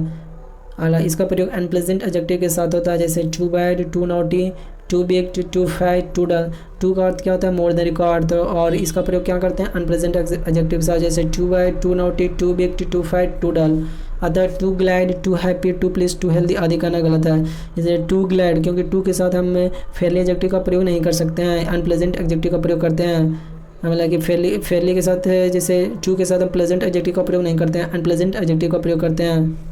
अगला इसका प्रयोग अनप्लेजेंट एडजेक्टिव के साथ होता है, जैसे too bad, too naughty, too big, too fat, too dull. Too का अर्थ क्या होता है मोर देन रिक्वायर्ड, तो और इसका प्रयोग क्या करते हैं अनप्लेजेंट एडजेक्टिव के साथ, जैसे too bad, too naughty, too big, too fat, too dull. Other too glad, too happy, too please, too healthy आदि करना गलत है। जैसे टू ग्लैड, क्योंकि टू के साथ हम फेयरली एडजेक्टिव का प्रयोग नहीं कर सकते हैं, अनप्लेजेंट एडजेक्टिव का प्रयोग करते हैं। मतलब कि फेयरली के साथ जैसे टू के साथ हम प्लेजेंट एडजेक्टिव का प्रयोग नहीं करते हैं, अनप्लेजेंट एडजेक्टिव का प्रयोग करते हैं।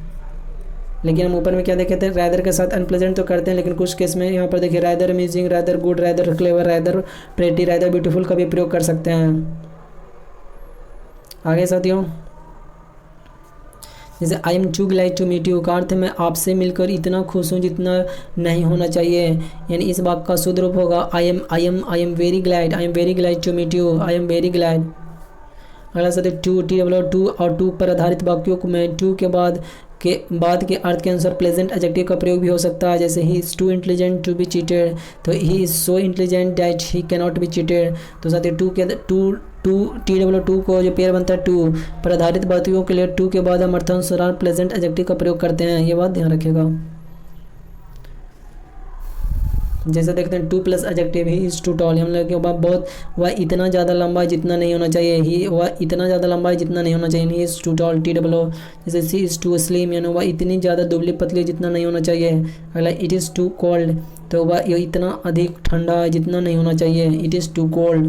लेकिन हम ऊपर में क्या देखे थे, रैदर के साथ अनप्लेजेंट तो करते हैं, लेकिन कुछ केस में यहाँ पर देखिए rather amazing, rather good, rather clever, rather pretty, rather beautiful का भी प्रयोग कर सकते हैं। आगे साथियों जैसे I am too glad to meet you का अर्थ है मैं आपसे मिलकर इतना खुश हूँ जितना नहीं होना चाहिए, यानी इस वाक्य का शुद्ध रूप होगा I am very glad to meet you, I am very glad. अगला साथी टू और टू पर आधारित वाक्यों को में टू के बाद के अर्थ के अनुसार प्लेजेंट एडजेक्टिव का प्रयोग भी हो सकता है, जैसे he is too intelligent to be cheated, तो he is so intelligent that he can not be cheated. तो साथ ही टू को जो पेयर बनता है टू पर आधारित वाक्यों के लिए टू के बाद हम अर्थानुसार प्लेजेंट एडजेक्टिव का प्रयोग करते हैं, ये बात ध्यान रखिएगा। जैसे देखते हैं too plus adjective he is too tall, हम लोग के बहुत वह इतना ज़्यादा लंबा है जितना नहीं होना चाहिए, ही वह इतना ज़्यादा लंबा है जितना नहीं होना चाहिए, he is too tall TWO। जैसे सी इज़ टू स्लिम, यानी वह इतनी ज़्यादा दुबली पतली जितना नहीं होना चाहिए। अगला इट इज़ टू कोल्ड, तो वह इतना अधिक ठंडा है जितना नहीं होना चाहिए, इट इज़ टू कोल्ड।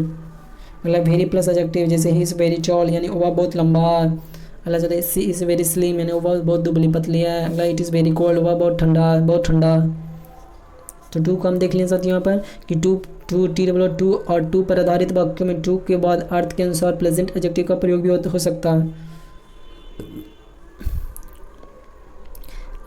अगला वेरी प्लस एडजेक्टिव, जैसे ही इज़ वेरी टॉल, यानी वह बहुत लंबा है। अगला जैसे सी इज़ वेरी स्लिम, यानी वह बहुत दुबली पतली है। अगला इट इज़ वेरी कोल्ड, वह बहुत ठंडा। तो टू को हम देख लें साथ यहाँ पर कि टू TWO और टू पर आधारित वाक्यों में टू के बाद अर्थ के अनुसार प्लेजेंट एडजेक्टिव का प्रयोग भी हो सकता है।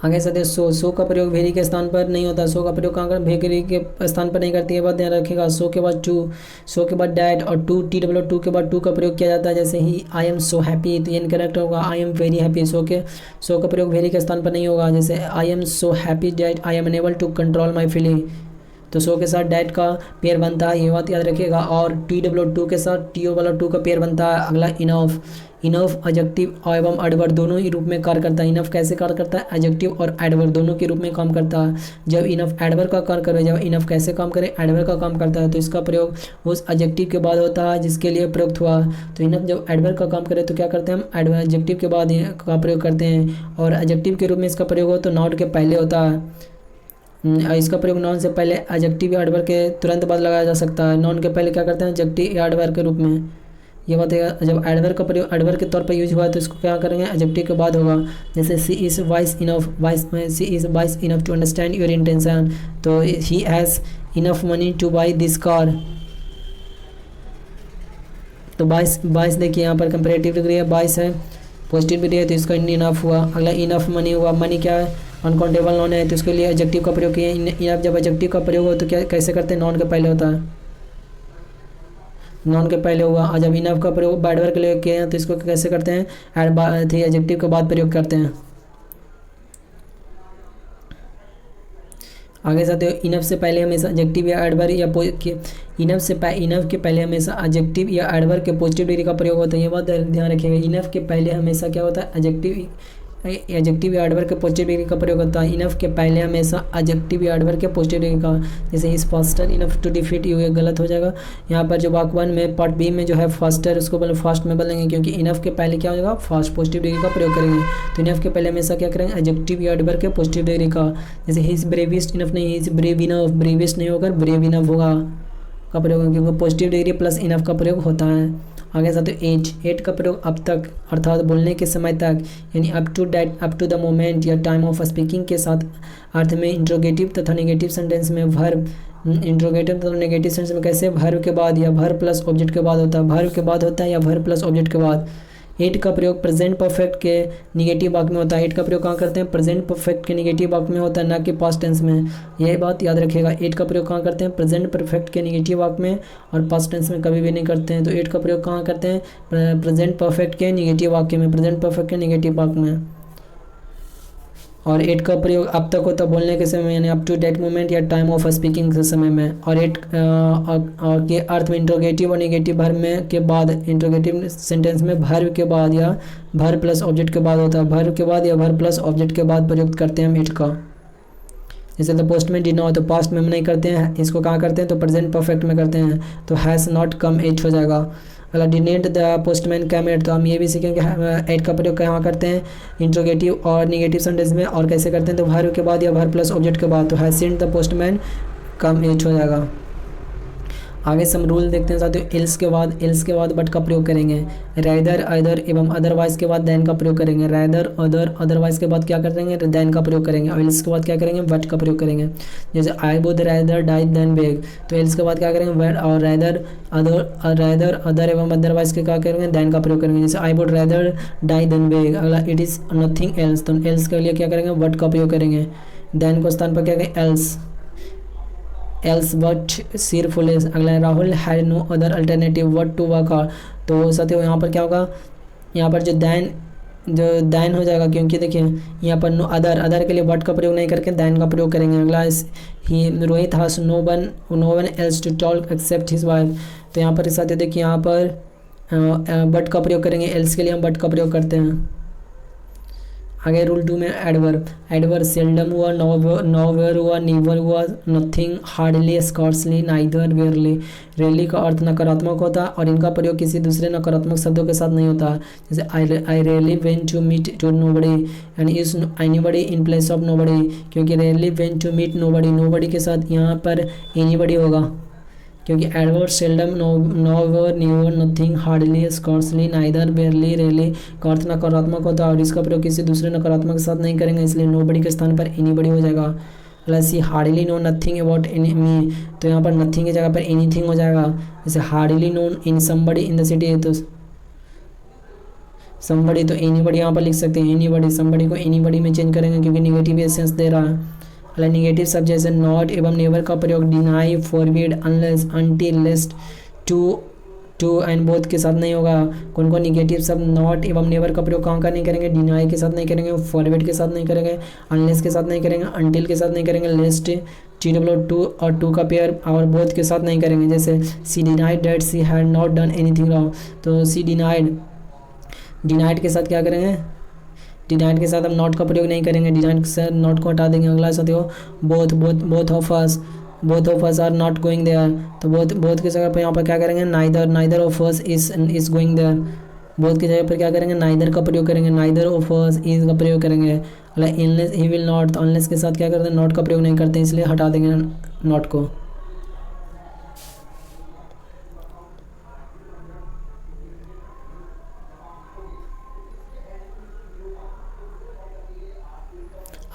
आगे साथ सो का प्रयोग वेरी के स्थान पर नहीं होता, सो का प्रयोग कहाँ कर वेरी के स्थान पर नहीं करती है, बात ध्यान रखिएगा। सो के बाद टू, सो के बाद डैट और TWO के बाद टू का प्रयोग किया जाता है, जैसे ही आई एम सो हैप्पी, तो ये इनकरेक्ट होगा, I am very happy. So का प्रयोग वेरी के स्थान पर नहीं होगा, जैसे I am so happy that I am unable to control my feeling, तो सो के साथ डैट का पेयर बनता है, ये बात याद रखिएगा। और TWO के साथ TO का पेयर बनता है। अगला इनफ एडजेक्टिव एवं एडवर्ब दोनों ही रूप में कार्य करता है। इनफ कैसे कार्य करता है, एडजेक्टिव और एडवर्ब दोनों के रूप में काम करता है। जब इनफ एडवर्ब का कार्य करे, जब इनफ कैसे काम करे, एडवर्ब का काम करता है, तो इसका प्रयोग उस एडजेक्टिव के बाद होता है जिसके लिए प्रयुक्त हुआ। तो इनफ जब एडवर्ब का काम करे तो क्या करते हैं हम एडजेक्टिव के बाद का प्रयोग करते हैं, और एडजेक्टिव के रूप में इसका प्रयोग हो तो नाउन के पहले होता है। इसका प्रयोग नाउन से पहले एडजेक्टिव या एडवर्ब के तुरंत बाद लगाया जा सकता है। नाउन के पहले क्या करते हैं एडजेक्टिव या एडवर्ब के रूप में, ये बात है। जब एडवर्ब का प्रयोग एडवर्ब के तौर पर यूज हुआ है तो इसको क्या करेंगे एडजेक्टिव के बाद होगा। जैसे she is wise enough to understand your intention, तो he has enough money to buy this car. तो बाइस देखिए यहाँ पर कंपेरेटिव डिग्री है, 22 है, पॉजिटिव डिग्री है तो इसका इनफ हुआ। अगला इनफ मनी हुआ, मनी क्या है अनकाउंटेबल नॉन है, तो इसके लिए एडजेक्टिव का प्रयोग किया। इनफ जब एडजेक्टिव का प्रयोग हो तो क्या कैसे करते हैं, नॉन के पहले होता है, नॉन के पहले हुआ। और जब इनफ का प्रयोग एडवर्ब के लिए किए हैं तो इसको कैसे करते हैं एडजेक्टिव के बाद प्रयोग करते हैं। आगे साथियों इनफ से पहले हमेशा एडजेक्टिव या एडवर्ब या इनफ के पहले हमेशा एडजेक्टिव या एडवर्ब के पॉजिटिव डिग्री का प्रयोग होता है, ये बात ध्यान रखिएगा। इनफ के पहले हमेशा क्या होता है एडजेक्टिव या एडवर्ब के पॉजिटिव डिग्री का प्रयोग होता है। इनफ के पहले हमेशा एडजेक्टिव या एडवर्ब के पॉजिटिव डिग्री का, जैसे is faster enough to defeat you, ये गलत हो जाएगा। यहाँ पर जो वाक्य 1 में पार्ट बी में जो है फास्टर उसको बोले फास्ट में बदलेंगे, क्योंकि इनफ के पहले क्या हो जाएगा फास्ट पॉजिटिव डिग्री का प्रयोग करेंगे। तो इनफ के पहले हमेशा क्या करेंगे एडजेक्टिव या एडवर्ब के पॉजिटिव डिग्री का, जैसे ही इज ब्रेविस्ट इनफ नहीं, ही इज ब्रेव इनफ, ब्रेविस्ट नहीं होकर ब्रेव इनफ होगा का प्रयोग, क्योंकि पॉजिटिव डिग्री प्लस इनफ का प्रयोग होता है। आगे साथ एट का प्रयोग अब तक अर्थात बोलने के समय तक, यानी अप टू द मोमेंट या टाइम ऑफ स्पीकिंग के साथ अर्थ में इंट्रोगेटिव तथा नेगेटिव सेंटेंस में वर्ब, इंट्रोगेटिव तथा नेगेटिव सेंटेंस में कैसे वर्ब के बाद या वर्ब प्लस ऑब्जेक्ट के बाद होता है, वर्ब के बाद होता है या वर्ब प्लस ऑब्जेक्ट के बाद। इट का प्रयोग प्रेजेंट परफेक्ट के निगेटिव वाक्य में होता है। इट का प्रयोग कहाँ करते हैं? प्रेजेंट परफेक्ट के निगेटिव वाक्य में होता है, ना कि पास्ट टेंस में। यही बात याद रखिएगा। इट का प्रयोग कहाँ करते हैं? प्रेजेंट परफेक्ट के निगेटिव वाक्य में, और पास्ट टेंस में कभी भी नहीं करते हैं। तो इट का प्रयोग कहाँ करते हैं? प्रेजेंट परफेक्ट के निगेटिव वाक्य में, प्रेजेंट परफेक्ट के निगेटिव वाक्य में। और इट का प्रयोग अब तक होता बोलने के समय में, यानी अप टू डेट मोमेंट या टाइम ऑफ स्पीकिंग के समय में। और इट और के अर्थ में इंट्रोगेटिव और नेगेटिव वर्ब में के बाद, इंट्रोगेटिव सेंटेंस में वर्ब के बाद या वर्ब प्लस ऑब्जेक्ट के बाद होता है। वर्ब के बाद या वर्ब प्लस ऑब्जेक्ट के बाद प्रयुक्त करते हैं हम इट का। जैसे द पोस्टमैन डिड नॉट, तो पास्ट में हम नहीं करते हैं, इसको कहाँ करते हैं? तो प्रेजेंट परफेक्ट में करते हैं। तो हैज़ नॉट कम एट हो जाएगा। अगर didn't the postman come yet, तो हम ये भी सीखेंगे एट का प्रयोग कहाँ करते हैं? इंट्रोगेटिव और नेगेटिव सेंटेंस में। और कैसे करते हैं? तो वर्ब के बाद या वर्ब प्लस ऑब्जेक्ट के बाद। तो has seen the postman come at हो जाएगा। आगे से हम रूल देखते हैं साथियों। एल्स के बाद बट का प्रयोग करेंगे। रैदर, अदर एवं अदरवाइज के बाद देन का प्रयोग करेंगे। रैदर, अदर, अदरवाइज के बाद क्या करेंगे? देन का प्रयोग करेंगे। और एल्स के बाद क्या करेंगे? बट का प्रयोग करेंगे। जैसे I would rather die than beg, तो एल्स के बाद क्या करेंगे? बट। और रैदर, अदर एवं अदरवाइज के क्या करेंगे? देन का प्रयोग करेंगे। जैसे I would rather die than beg, अगला इट इज़ नथिंग एल्स, तो एल्स के लिए क्या करेंगे? बट का प्रयोग करेंगे। देन को स्थान पर क्या करेंगे? एल्स बट सिर फुलेस। अगला Rahul had no other alternative but to work hard, तो साथियों यहाँ पर क्या होगा? यहाँ पर जो दैन हो जाएगा, क्योंकि देखिए यहाँ पर नो अदर के लिए बट का प्रयोग नहीं करके दैन का प्रयोग करेंगे। अगला he Rohit has no one else to talk except his wife, तो यहाँ पर साथियों देखिए यहाँ पर बट का प्रयोग करेंगे। एल्स के लिए हम बट का प्रयोग करते हैं। आगे रूल 2 में एडवर्ब सेल्डम हुआ, नोवेयर हुआ, नीवर हुआ, nothing, hardly, scarcely, neither, वेयरली। Rarely का अर्थ नकारात्मक होता है और इनका प्रयोग किसी दूसरे नकारात्मक शब्दों के साथ नहीं होता। जैसे I rarely went to meet to nobody and is anybody in place of nobody, क्योंकि rarely went to meet nobody के साथ यहाँ पर एनीबडी होगा, क्योंकि adverb seldom, nowhere, never, nothing, hardly, scarcely, neither, barely, rarely का अर्थ नकारात्मक होता है और इसका प्रयोग किसी दूसरे नकारात्मक के साथ नहीं करेंगे, इसलिए नोबडी के स्थान पर एनीबडी हो जाएगा। Plus he hardly know nothing about me, तो यहाँ पर नथिंग की जगह पर एनीथिंग हो जाएगा। जैसे hardly known in somebody in the city, तो समबडी तो एनीबडी यहाँ पर लिख सकते हैं। एनीबडी, समबडी को एनीबडी में चेंज करेंगे क्योंकि निगेटिव एसेंस दे रहा है। नेगेटिव शब्द जैसे नॉट एवं नेवर का प्रयोग deny, forbid, unless, until, lest, too and both के साथ नहीं होगा। कौन कौन निगेटिव शब्द नॉट एवं नेवर का प्रयोग कहाँ का नहीं करेंगे? डिनाई के साथ नहीं करेंगे, फॉरबिड के साथ नहीं करेंगे, अनलेस के साथ नहीं करेंगे, अनटिल के साथ नहीं करेंगे, लेस्ट, TW2 और 2 का पेयर और बोथ के साथ नहीं करेंगे। जैसे she denied that she had not done anything wrong, तो सी डिनाइड के साथ क्या करेंगे? डिनाइड के साथ हम नॉट का प्रयोग नहीं करेंगे, डिनाइड के साथ नॉट को हटा देंगे। अगला साथियों both of us are not going there, तो बोथ की जगह पर यहाँ पर क्या करेंगे? Neither of us is going there. Both की जगह पर क्या करेंगे? नाइदर का प्रयोग करेंगे, नाइदर ऑफ अस इज का प्रयोग करेंगे। अगला अनलेस ही विल नॉट, तो अनलेस के साथ क्या करते हैं? नॉट का प्रयोग नहीं करते, इसलिए हटा देंगे नॉट को।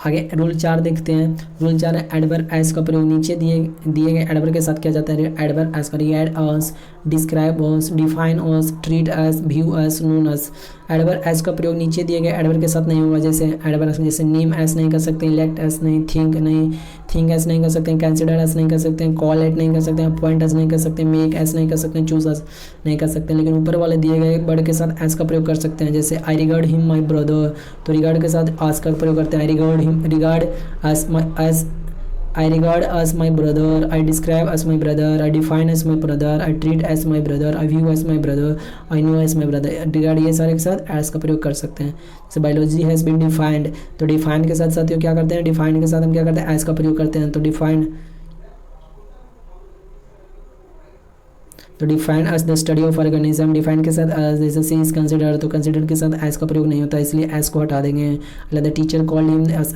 आगे रूल 4 देखते हैं। रूल 4 है एडवर्ब एस का प्रयोग नीचे दिए गए एडवर्ब के साथ किया जाता है। एडवर्ब एस का रिएड अस, डिस्क्राइब अस, डिफाइन अस, ट्रीट अस, व्यू अस, नोन अस। एडवर्ब एस का प्रयोग नीचे दिए गए एडवर्ब के साथ नहीं होगा। जैसे एडवर्ब जैसे नेम एस नहीं कर सकते, इलेक्ट एस नहीं, थिंक एस नहीं कर सकते, कंसिडर एस नहीं कर सकते, कॉल एट नहीं कर सकते, अपॉइंट एस नहीं कर सकते, मेक एस नहीं कर सकते, चूज एस नहीं कर सकते। लेकिन ऊपर वाले दिए गए वर्ड के साथ एस का प्रयोग कर सकते हैं। जैसे आई रिगार्ड हिम माई ब्रदर, तो रिगार्ड के साथ आस का प्रयोग करते हैं। Regard I regard as my brother, I describe as my brother, I define as my brother, I treat as my brother, I view as my brother, I know as my brother। regard ये सारे के साथ as का प्रयोग कर सकते हैं। जैसे बायोलॉजी हैज़ बीन डिफाइंड, तो डिफाइंड के साथ साथियों क्या करते हैं? डिफाइंड के साथ हम क्या करते हैं? as का प्रयोग करते हैं। तो defined as the study of organism, defined के साथ जैसे सी इज कंसिडर, तो कंसिडर के साथ एस का प्रयोग नहीं होता, इसलिए एस को हटा देंगे। The teacher called him as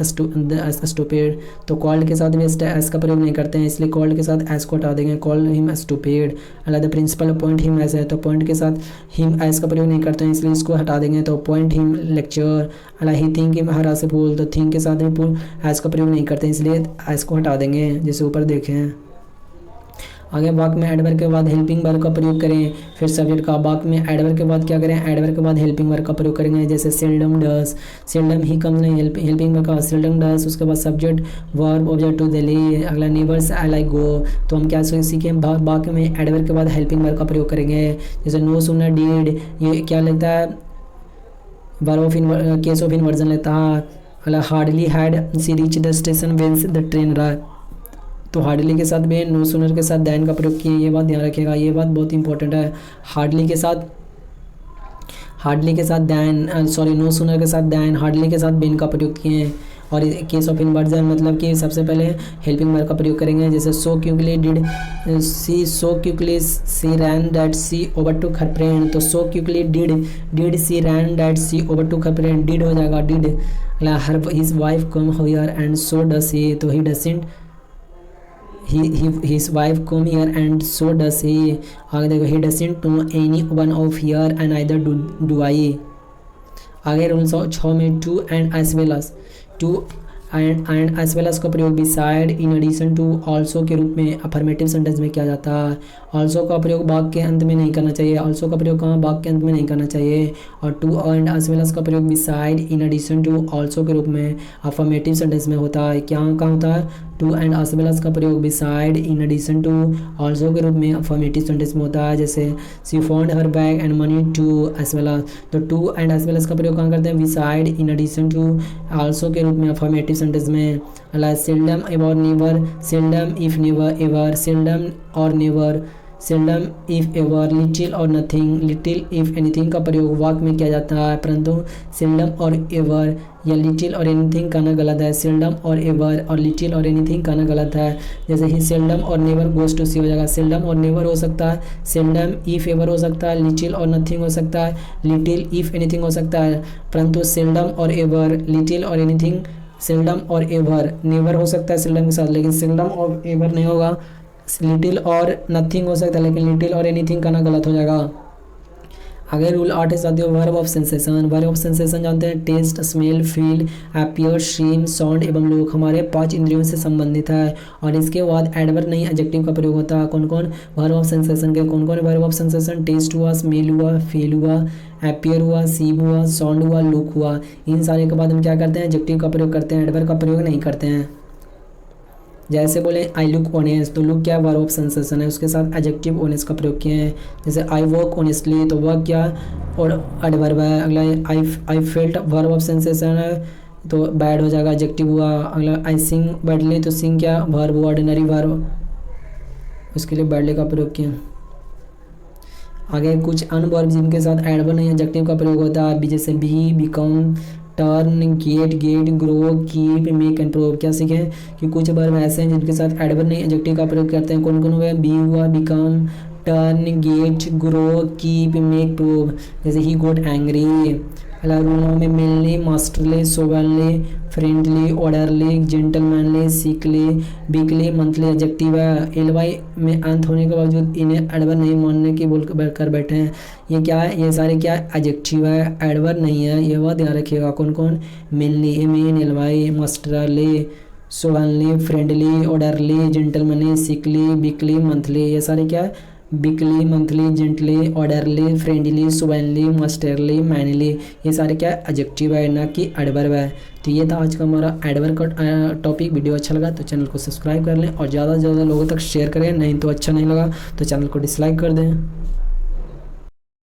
stupid, तो कॉल्ड के साथ भी एस का प्रयोग नहीं करते हैं, इसलिए कॉल्ड के साथ एस को हटा देंगे। Called him stupid. The principal appoint him as है, तो पॉइंट के साथ हिम एस का प्रयोग नहीं करते हैं, इसलिए इसको हटा देंगे। तो अपॉइंट हिम लेक्चर। ही थिंक हिम हरा से फूल, तो थिंक के साथ भी एस का प्रयोग नहीं करते, इसलिए एस को हटा देंगे, जैसे ऊपर देखें। आगे वाक्य में एडवर्ब के बाद हेल्पिंग वर्ब का प्रयोग करें। फिर सब्जेक्ट का वाक्य में एडवर्ब के बाद क्या करें, एडवर्ब के बाद हेल्पिंग वर्ब का प्रयोग करेंगे। जैसे सेल्डम डस, सेल्डम ही कम नहीं, हेल्पिंग वर्ब का सेल्डम डस, उसके बाद subject verb object to Delhi, अगला नेबर्स आई लाइक गो। तो हम क्या सीखें, वाक्य में एडवर्ब के बाद हेल्पिंग वर्ब का प्रयोग करेंगे। जैसे नो सूनर डिड, ये क्या लेता है, verb of in case of inversion लेता है। अगला hardly had she reach the station when the train arrived, तो हार्डली के साथ भी नो सूनर के साथ दैन का प्रयोग किए, ये बात ध्यान रखिएगा, ये बात बहुत इंपॉर्टेंट है। हार्डली के साथ दैन, सॉरी नो सूनर के साथ दैन, हार्डली के साथ बेन का प्रयोग किए हैं। और केस ऑफ इन्वर्जन मतलब कि सबसे पहले हेल्पिंग वर्ब का प्रयोग करेंगे। जैसे so quickly did she, so quickly she ran that she overtook her friend, तो so quickly did she ran that she overtook her friend, did हो जाएगा did. Her his wife come here and so does he, तो he डसेंट, his wife come here and so does he। आगे देखो he doesn't know any one of here and neither do I। आगे rule 6 में too and as well as, too and as well as का प्रयोग beside, in addition to, also के रूप में affirmative sentence में किया जाता है। ऑल्सो का प्रयोग वाक्य के अंत में नहीं करना चाहिए, ऑल्सो का प्रयोग कहाँ, वाक्य के अंत में नहीं करना चाहिए। और too and as well as का प्रयोग beside, in addition to, also के रूप में अफर्मेटिव सेंटेंस में होता है। क्या कहाँ होता है, too and as well as का प्रयोग beside, in addition to, also के रूप में अफर्मेटिव सेंटेंस में होता है। जैसे she found her bag and money too as well as, तो too and as well as का प्रयोग कहाँ करते हैं, beside, in addition to, also के रूप में अफर्मेटिव सेंटेंस में। सेल्डम और never, seldom if never ever, seldom और never, seldom if ever, little और नथिंग, लिटिल इफ एनीथिंग का प्रयोग वाक्य में किया जाता है, परंतु सेल्डम और एवर या लिटिल और एनीथिंग कहना गलत है। सेल्डम और एवर और लिटिल और एनीथिंग कहना गलत है। जैसे ही सेल्डम और नेवर गोस टू सी हो जाएगा, सेल्डम और नेवर हो सकता है, सेल्डम इफ एवर हो सकता है, लिटिल और नथिंग हो सकता है, लिटिल इफ एनीथिंग हो सकता है, परंतु सेल्डम और एवर, लिटिल और एनीथिंग, सेल्डम और एवर, नेवर हो सकता है सेल्डम के साथ, लेकिन सेल्डम और एवर नहीं होगा। लिटिल और नथिंग हो सकता है, लेकिन लिटिल और एनीथिंग कहना गलत हो जाएगा। आगे रूल 8 है साथियों, verb of sensation. Verb of sensation जानते हैं, टेस्ट, स्मेल, फील, अपीयर, सीम, साउंड एवं लुक, हमारे 5 इंद्रियों से संबंधित है। और इसके बाद एडवर्ब नहीं एडजेक्टिव का प्रयोग होता है। कौन कौन वर्ब ऑफ सेंसेशन के, कौन कौन वर्ब ऑफ सेंसेशन, टेस्ट हुआ, स्मेल हुआ, फील हुआ, अपीयर हुआ, सीम हुआ, साउंड हुआ, लुक हुआ। इन सारे के बाद हम क्या करते हैं, एडजेक्टिव का प्रयोग करते हैं, एडवर्ब का प्रयोग नहीं करते हैं। जैसे बोले आई लुक ऑनेस्ट, तो लुक क्या वर्ब ऑफ सेंसेशन है, उसके साथ एडजेक्टिव ऑनेस्ट का प्रयोग किए हैं। जैसे आई वॉक ऑनेस्टली, तो वह क्या और एडवर्ब है। अगला I felt verb of sensation है, तो बैड हो जाएगा, एडजेक्टिव हुआ। अगला आई सिंग बैडली, तो सिंग क्या वर्ब हुआ, ऑर्डिनरी वर्ब, उसके लिए बैडली का प्रयोग किया। आगे कुछ अन्य वर्ब जिनके साथ एडवर्ब नहीं एडजेक्टिव का प्रयोग होता है, जैसे be, become, turn, get, grow, keep, make and prove. क्या सीखें कि कुछ वर्ब ऐसे हैं जिनके साथ एडवर्ब नहीं एडजेक्टिव का प्रयोग करते हैं। कौन कौन हुए, बी हुआ, become, turn, get, grow, keep, make, prove. जैसे ही गोट एंग्री। रूलों में manly, masterly, soberly, friendly, orderly, gentlemanly, sickly, weekly, monthly adjective है। एलवाई में अंत होने के बावजूद इन्हें एडवर्ब नहीं मानने की बोल कर बैठे हैं। ये क्या है, ये सारे क्या एडजेक्टिव है, एडवर्ब नहीं है, ये बात ध्यान रखिएगा। कौन कौन, manly, man, L Y, masterly, soberly, friendly, orderly, gentlemanly, sickly, weekly, monthly, ये सारे क्या है, weekly, monthly, gently, orderly, friendly, slovenly, masterly, manly, ये सारे क्या एडजेक्टिव है, ना कि एडवर्ब है। तो ये था आज का हमारा एडवर्ब का टॉपिक। वीडियो अच्छा लगा तो चैनल को सब्सक्राइब कर लें और ज़्यादा से ज़्यादा लोगों तक शेयर करें, नहीं तो अच्छा नहीं लगा तो चैनल को डिसलाइक कर दें।